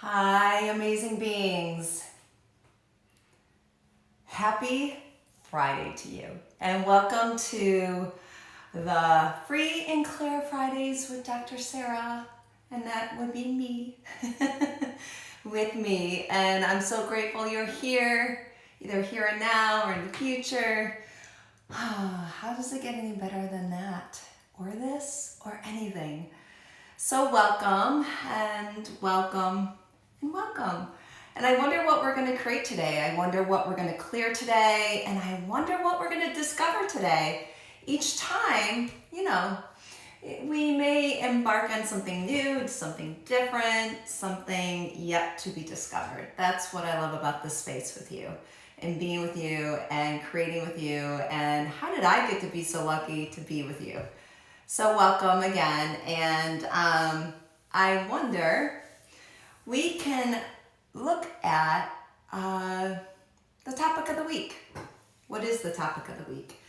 Hi, amazing beings. Happy Friday to you, and welcome to the Free and Clear Fridays with Dr. Sarah, and that would be me, with me. And I'm so grateful you're here, either here and now or in the future. How does it get any better than that, or this, or anything? So welcome and welcome and welcome. And I wonder what we're going to create today. I wonder what we're going to clear today. And I wonder what we're going to discover today. Each time, we may embark on something new, something different, something yet to be discovered. That's what I love about this space with you and being with you and creating with you. And how did I get to be so lucky to be with you? So welcome again, and I wonder, we can look at the topic of the week. What is the topic of the week?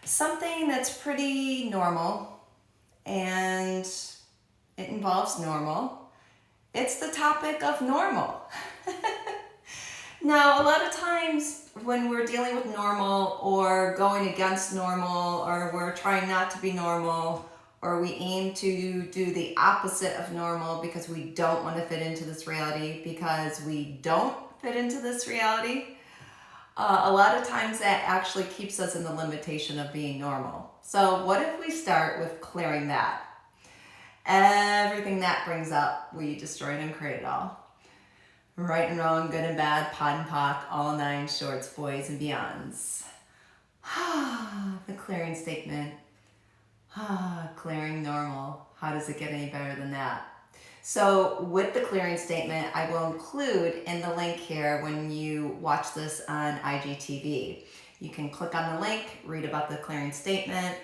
Something that's pretty normal, and it involves normal. It's the topic of normal. Now, a lot of times when we're dealing with normal or going against normal or we're trying not to be normal or we aim to do the opposite of normal because we don't want to fit into this reality, because we don't fit into this reality, a lot of times that actually keeps us in the limitation of being normal. So what if we start with clearing that? Everything that brings up, we destroy and create it all. Right and wrong, good and bad, POD and POC, all nine shorts, boys and beyonds. The clearing statement. Clearing normal. How does it get any better than that? So with the clearing statement, I will include in the link here when you watch this on IGTV. You can click on the link, read about the clearing statement.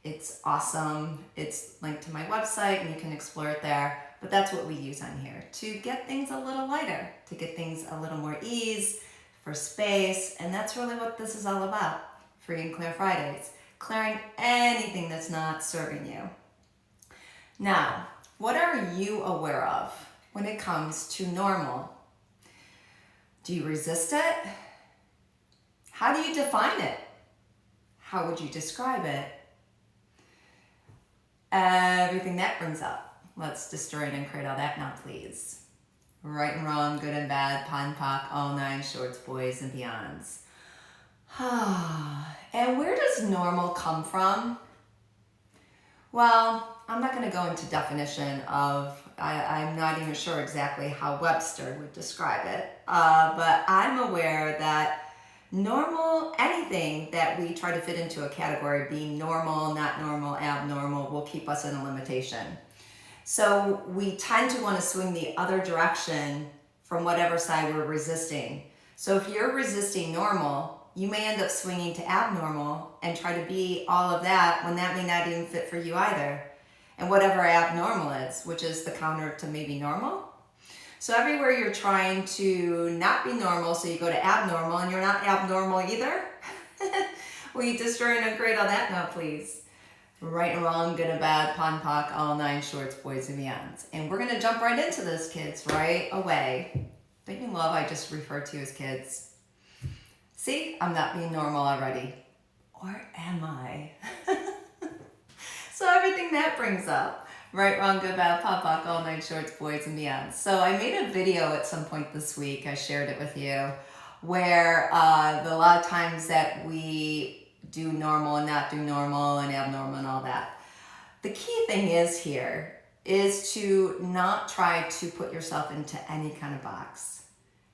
It's awesome. It's linked to my website and you can explore it there. But that's what we use on here to get things a little lighter, to get things a little more ease, for space. And that's really what this is all about. Free and Clear Fridays. Clearing anything that's not serving you. Now, what are you aware of when it comes to normal? Do you resist it? How do you define it? How would you describe it? Everything that brings up. Let's destroy and create all that now, please. Right and wrong, good and bad, POD and POC, all nine shorts, boys and beyonds. And where does normal come from? Well, I'm not going to go into definition of, I'm not even sure exactly how Webster would describe it, but I'm aware that normal, anything that we try to fit into a category, being normal, not normal, abnormal, will keep us in a limitation. So we tend to want to swing the other direction from whatever side we're resisting. So if you're resisting normal, you may end up swinging to abnormal and try to be all of that when that may not even fit for you either. And whatever abnormal is, which is the counter to maybe normal. So everywhere you're trying to not be normal, so you go to abnormal and you're not abnormal either. Will you destroy and upgrade on that now, please? Right and wrong, good and bad, POD and POC, all nine shorts, boys and beyonds. And we're going to jump right into this, kids, right away. Don't you love I just referred to you as kids? See, I'm not being normal already. Or am I? So everything that brings up. Right, wrong, good, bad, POD, POC, all nine shorts, boys and beyonds. So I made a video at some point this week, I shared it with you, where a lot of times that we do normal and not do normal and abnormal and all that. The key thing is here is to not try to put yourself into any kind of box,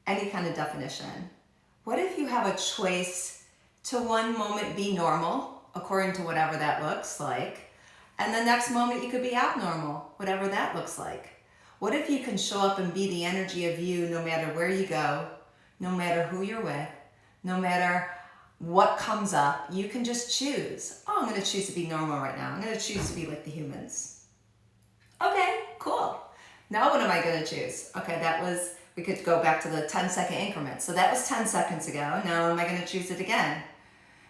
any kind of definition. What if you have a choice to one moment be normal, according to whatever that looks like, and the next moment you could be abnormal, whatever that looks like? What if you can show up and be the energy of you no matter where you go, no matter who you're with, no matter what comes up, you can just choose. Oh, I'm going to choose to be normal right now. I'm going to choose to be like the humans. Okay, cool. Now what am I going to choose? Okay, we could go back to the 10-second increment. So that was 10 seconds ago. Now am I going to choose it again?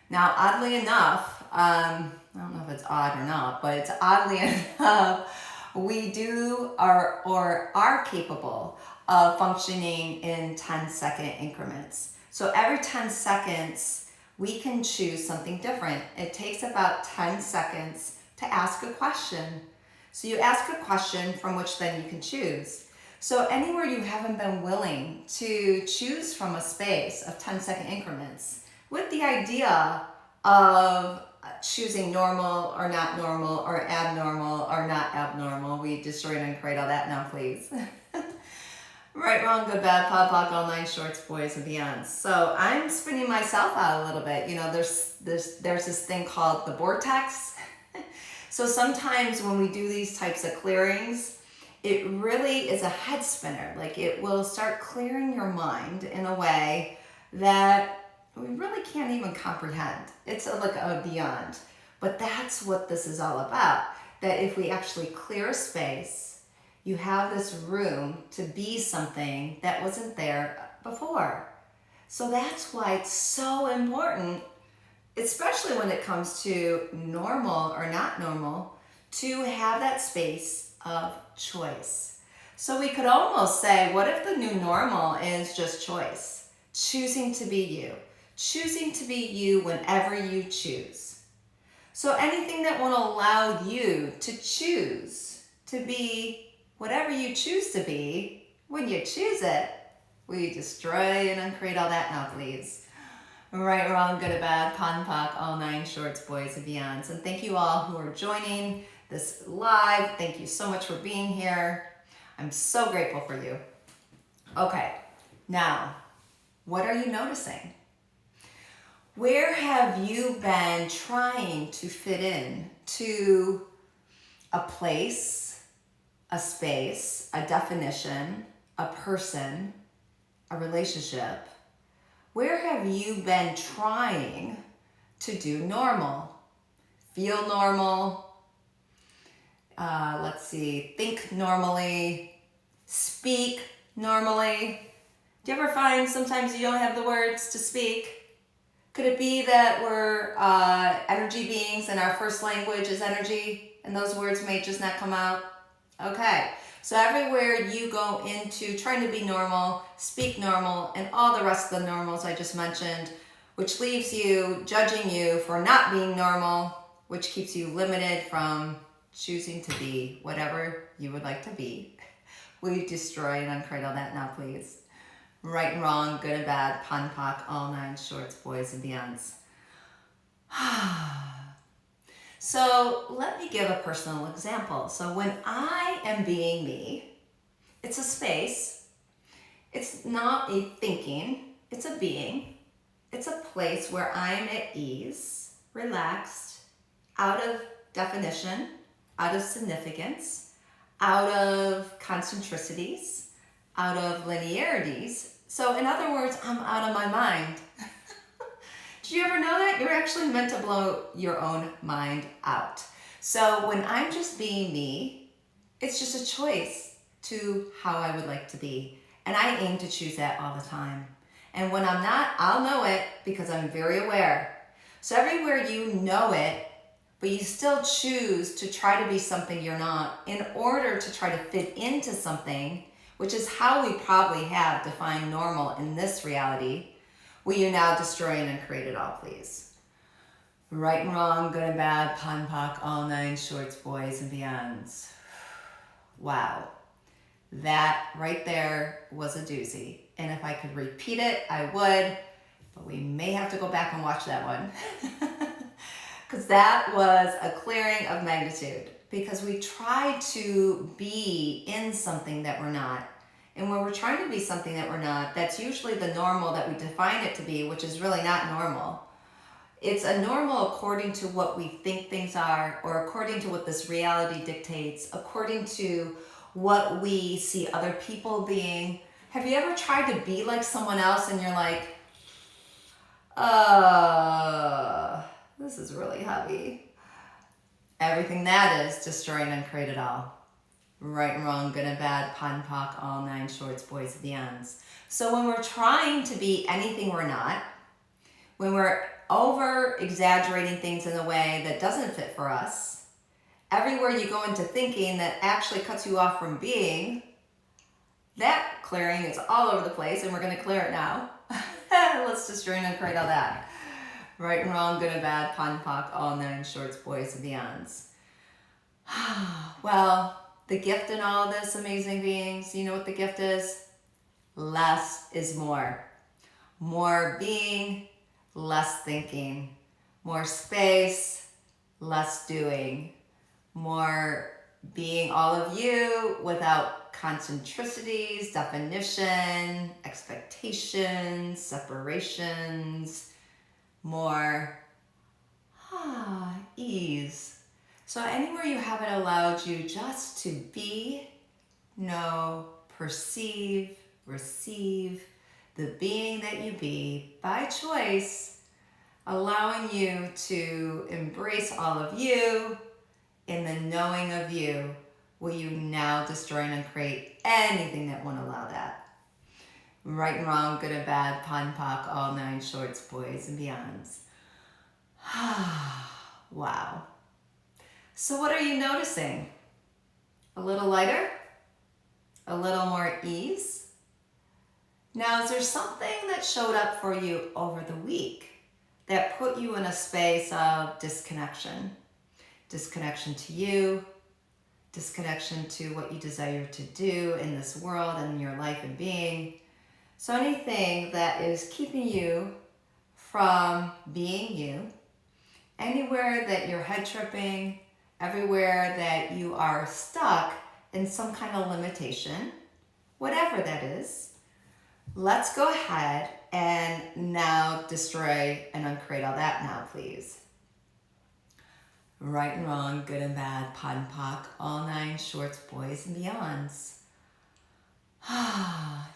Now, oddly enough, I don't know if it's odd or not, but it's oddly enough, we do or are capable of functioning in 10-second increments. So every 10 seconds, we can choose something different. It takes about 10 seconds to ask a question. So you ask a question from which then you can choose. So anywhere you haven't been willing to choose from a space of 10-second increments with the idea of choosing normal or not normal or abnormal or not abnormal. We destroy and create all that now, please. Right, wrong, good, bad, pop, pop, all nine shorts, boys, and beyonds. So I'm spinning myself out a little bit. You know, there's this thing called the vortex. So sometimes when we do these types of clearings, it really is a head spinner. Like it will start clearing your mind in a way that we really can't even comprehend. It's like a beyond. But that's what this is all about. That if we actually clear a space, you have this room to be something that wasn't there before. So that's why it's so important, especially when it comes to normal or not normal, to have that space of choice. So we could almost say, what if the new normal is just choice? Choosing to be you. Choosing to be you whenever you choose. So anything that will allow you to choose to be whatever you choose to be, when you choose it, we destroy and uncreate all that now, please. Right, wrong, good or bad, pon, poc, all nine shorts, boys, and beyonds. And thank you all who are joining this live. Thank you so much for being here. I'm so grateful for you. Okay, now, what are you noticing? Where have you been trying to fit in to a place, a space, a definition, a person, a relationship? Where have you been trying to do normal? Feel normal, think normally, speak normally. Do you ever find sometimes you don't have the words to speak? Could it be that we're energy beings and our first language is energy and those words may just not come out? Okay, so everywhere you go into trying to be normal, speak normal, and all the rest of the normals I just mentioned, which leaves you judging you for not being normal, which keeps you limited from choosing to be whatever you would like to be. We destroy and uncreate all that now, please. Right and wrong, good and bad, pon, poc, all nine shorts, boys, and beyonds. So let me give a personal example. So when I am being me, it's a space. It's not a thinking, it's a being. It's a place where I'm at ease, relaxed, out of definition, out of significance, out of concentricities, out of linearities. So in other words, I'm out of my mind. Did you ever know that? You're actually meant to blow your own mind out. So when I'm just being me, it's just a choice to how I would like to be. And I aim to choose that all the time. And when I'm not, I'll know it because I'm very aware. So everywhere you know it, but you still choose to try to be something you're not in order to try to fit into something, which is how we probably have defined normal in this reality, will you now destroy and create it all, please? Right and wrong, good and bad, pon, poc, all nine shorts, boys, and beyonds. Wow. That right there was a doozy. And if I could repeat it, I would, but we may have to go back and watch that one. Because that was a clearing of magnitude. Because we try to be in something that we're not. And when we're trying to be something that we're not, that's usually the normal that we define it to be, which is really not normal. It's a normal according to what we think things are, or according to what this reality dictates, according to what we see other people being. Have you ever tried to be like someone else and you're like, this is really heavy. Everything that is destroying and create it all. Right and wrong, good and bad, pon, poc, all nine shorts, boys, and beyonds. So when we're trying to be anything we're not, when we're over exaggerating things in a way that doesn't fit for us, everywhere you go into thinking that actually cuts you off from being, that clearing is all over the place, and we're going to clear it now. Let's destroy and uncreate all that. Right and wrong, good and bad, POD and POC, all nine shorts, boys and beyonds. Well, the gift in all this, amazing beings, you know what the gift is? Less is more. More being, less thinking. More space, less doing. More being all of you without concentricities, definition, expectations, separations. More ease. So anywhere you haven't allowed you just to be, know, perceive, receive the being that you be by choice, allowing you to embrace all of you in the knowing of you, will you now destroy and uncreate anything that won't allow that? Right and wrong, good and bad, POD and POC, all nine shorts, boys and beyonds. Wow. So what are you noticing? A little lighter? A little more ease? Now, is there something that showed up for you over the week that put you in a space of disconnection? Disconnection to you, disconnection to what you desire to do in this world and in your life and being. So anything that is keeping you from being you, anywhere that you're head tripping, everywhere that you are stuck in some kind of limitation, whatever that is, let's go ahead and now destroy and uncreate all that now, please. Right and wrong, good and bad, POD and POC, all nine shorts, boys and beyonds.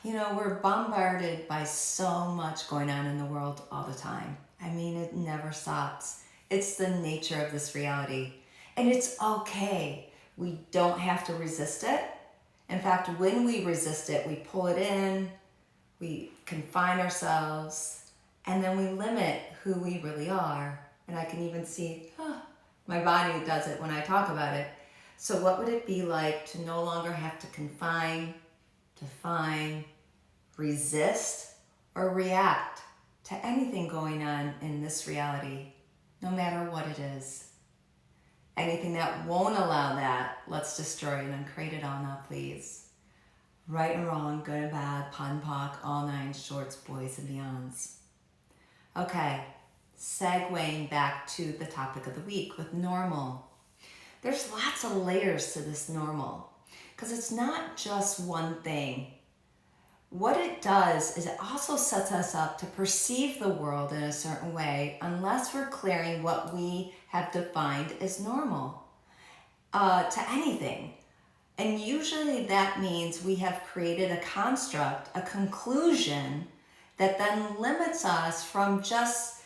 You know, we're bombarded by so much going on in the world all the time. I mean, it never stops. It's the nature of this reality. And it's okay. We don't have to resist it. In fact, when we resist it, we pull it in, we confine ourselves, and then we limit who we really are. And I can even see, my body does it when I talk about it. So what would it be like to no longer have to confine, define, resist, or react to anything going on in this reality, no matter what it is? Anything that won't allow that, let's destroy and uncreate it all now, please. Right and wrong, good and bad, POD and POC, all nine shorts, boys and beyonds. Okay, segueing back to the topic of the week with normal. There's lots of layers to this normal because it's not just one thing. What it does is it also sets us up to perceive the world in a certain way unless we're clearing what we have defined as normal to anything. And usually that means we have created a construct, a conclusion that then limits us from just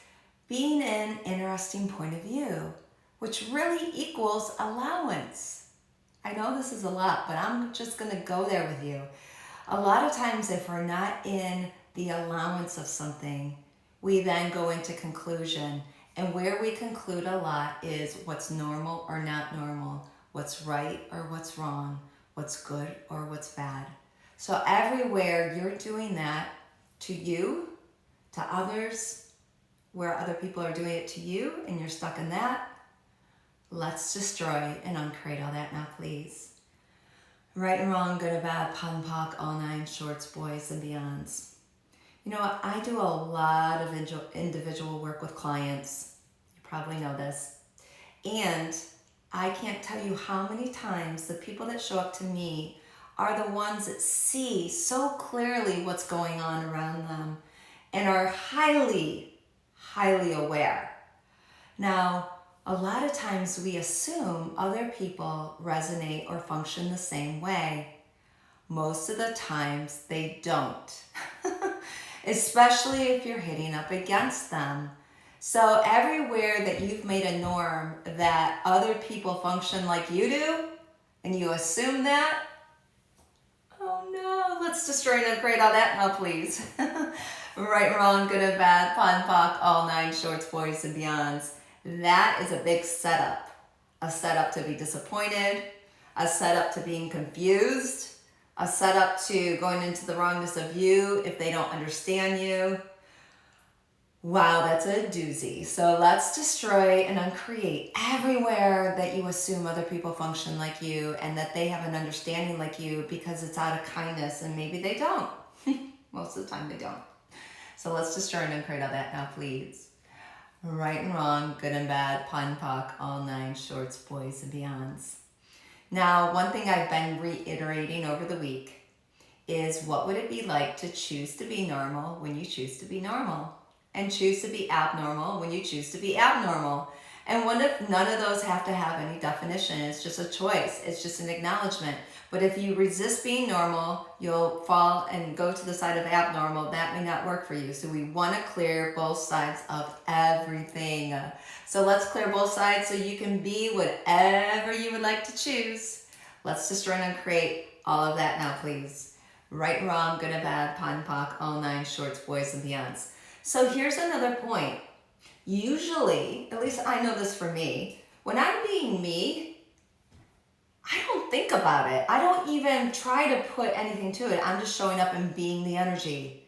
being an interesting point of view, which really equals allowance. I know this is a lot, but I'm just going to go there with you. A lot of times if we're not in the allowance of something, we then go into conclusion. And where we conclude a lot is what's normal or not normal, what's right or what's wrong, what's good or what's bad. So everywhere you're doing that to you, to others, where other people are doing it to you and you're stuck in that, let's destroy and uncreate all that now, please. Right and wrong, good and bad, POD and POC, all nine shorts, boys and beyonds. You know what? I do a lot of individual work with clients. You probably know this. And I can't tell you how many times the people that show up to me are the ones that see so clearly what's going on around them and are highly, highly aware. Now, a lot of times we assume other people resonate or function the same way. Most of the times they don't, especially if you're hitting up against them. So everywhere that you've made a norm that other people function like you do, and you assume that, oh no, let's destroy and uncreate all that now, please. Right and wrong, good and bad, POD and POC, all nine shorts, boys and beyonds. That is a big setup. A setup to be disappointed, a setup to being confused, a setup to going into the wrongness of you if they don't understand you. Wow, that's a doozy. So let's destroy and uncreate everywhere that you assume other people function like you and that they have an understanding like you because it's out of kindness, and maybe they don't. Most of the time they don't. So let's destroy and uncreate all that now, please. Right and wrong, good and bad, pun, pock, all nine shorts, boys and beyonds. Now, one thing I've been reiterating over the week is, what would it be like to choose to be normal when you choose to be normal? And choose to be abnormal when you choose to be abnormal? And what if none of those have to have any definition? It's just a choice. It's just an acknowledgement. But if you resist being normal, you'll fall and go to the side of abnormal. That may not work for you. So we want to clear both sides of everything. So let's clear both sides so you can be whatever you would like to choose. Let's destroy and create all of that now, please. Right and wrong, good and bad, pun, pock, all nine shorts, boys and beyonds. So here's another point. Usually, at least I know this for me, when I'm being me, I don't think about it. I don't even try to put anything to it. I'm just showing up and being the energy.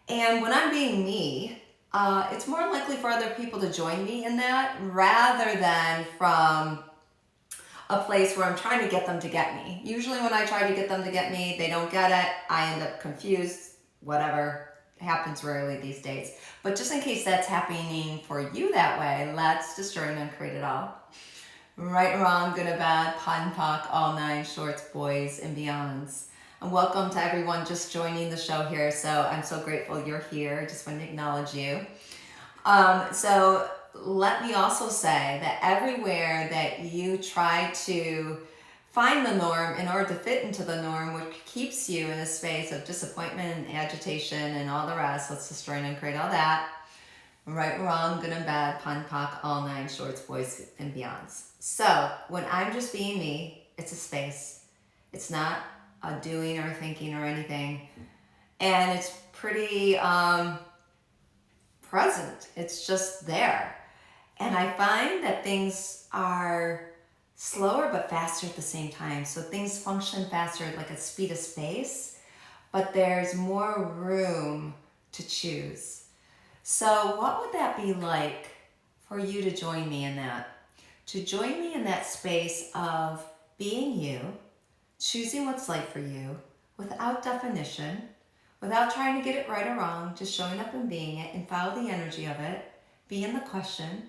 And when I'm being me, it's more likely for other people to join me in that rather than from a place where I'm trying to get them to get me. Usually when I try to get them to get me, they don't get it. I end up confused, whatever. Happens rarely these days. But just in case that's happening for you that way, let's destroy and uncreate it all. Right and wrong, good and bad, pun, pock, all nine shorts, boys and beyonds. And welcome to everyone just joining the show here. So I'm so grateful you're here. I just want to acknowledge you. So let me also say that everywhere that you try to find the norm in order to fit into the norm, which keeps you in a space of disappointment and agitation and all the rest. Let's destroy and uncreate all that. Right, wrong, good and bad, pun, pock, all nine shorts, boys and beyonds. So when I'm just being me, it's a space. It's not a doing or thinking or anything. And it's pretty present. It's just there. And I find that things are slower but faster at the same time. So things function faster, like a speed of space, but there's more room to choose. So what would that be like for you to join me in that? To join me in that space of being you, choosing what's right for you, without definition, without trying to get it right or wrong, just showing up and being it and follow the energy of it, be in the question.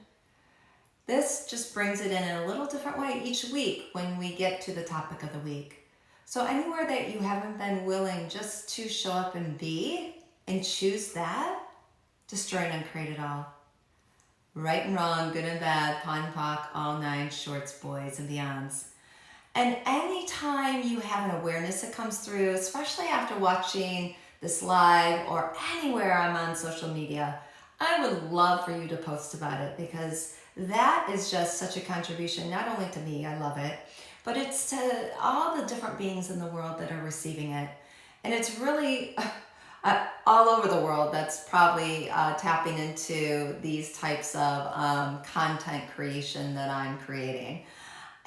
This just brings it in a little different way each week when we get to the topic of the week. So anywhere that you haven't been willing just to show up and be and choose that, destroy and uncreate it all. Right and wrong, good and bad, pun, pock, all nine shorts, boys and beyonds. And anytime you have an awareness that comes through, especially after watching this live or anywhere I'm on social media, I would love for you to post about it, because that is just such a contribution, not only to me, I love it, but it's to all the different beings in the world that are receiving it. And it's really all over the world that's probably tapping into these types of content creation that I'm creating.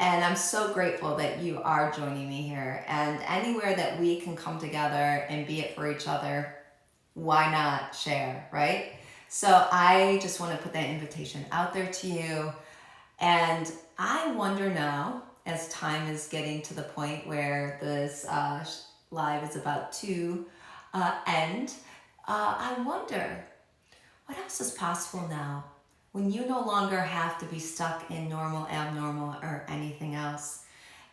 And I'm so grateful that you are joining me here. And anywhere that we can come together and be it for each other, why not share, right? So I just want to put that invitation out there to you. And I wonder now, as time is getting to the point where this live is about to end, I wonder what else is possible now when you no longer have to be stuck in normal, abnormal, or anything else.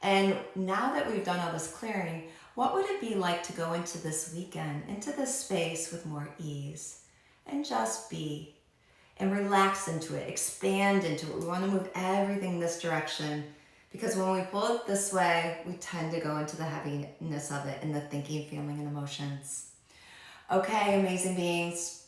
And now that we've done all this clearing, what would it be like to go into this weekend, into this space with more ease? And just be, and relax into it, expand into it. We want to move everything this direction, because when we pull it this way, we tend to go into the heaviness of it and the thinking, feeling, and emotions. Okay, amazing beings.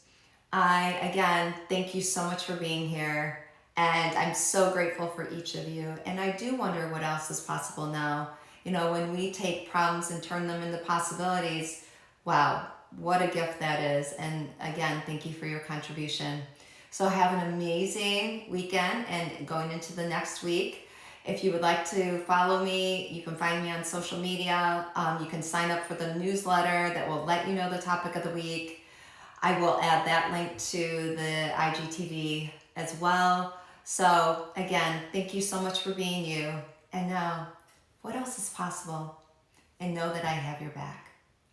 I, again, thank you so much for being here, and I'm so grateful for each of you. And I do wonder what else is possible now. You know, when we take problems and turn them into possibilities, wow, what a gift that is. And again, thank you for your contribution. So have an amazing weekend and going into the next week. If you would like to follow me, you can find me on social media. You can sign up for the newsletter that will let you know the topic of the week. I will add that link to the IGTV as well. So again, thank you so much for being you. And know what else is possible, and know that I have your back.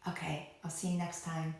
Okay, I'll see you next time.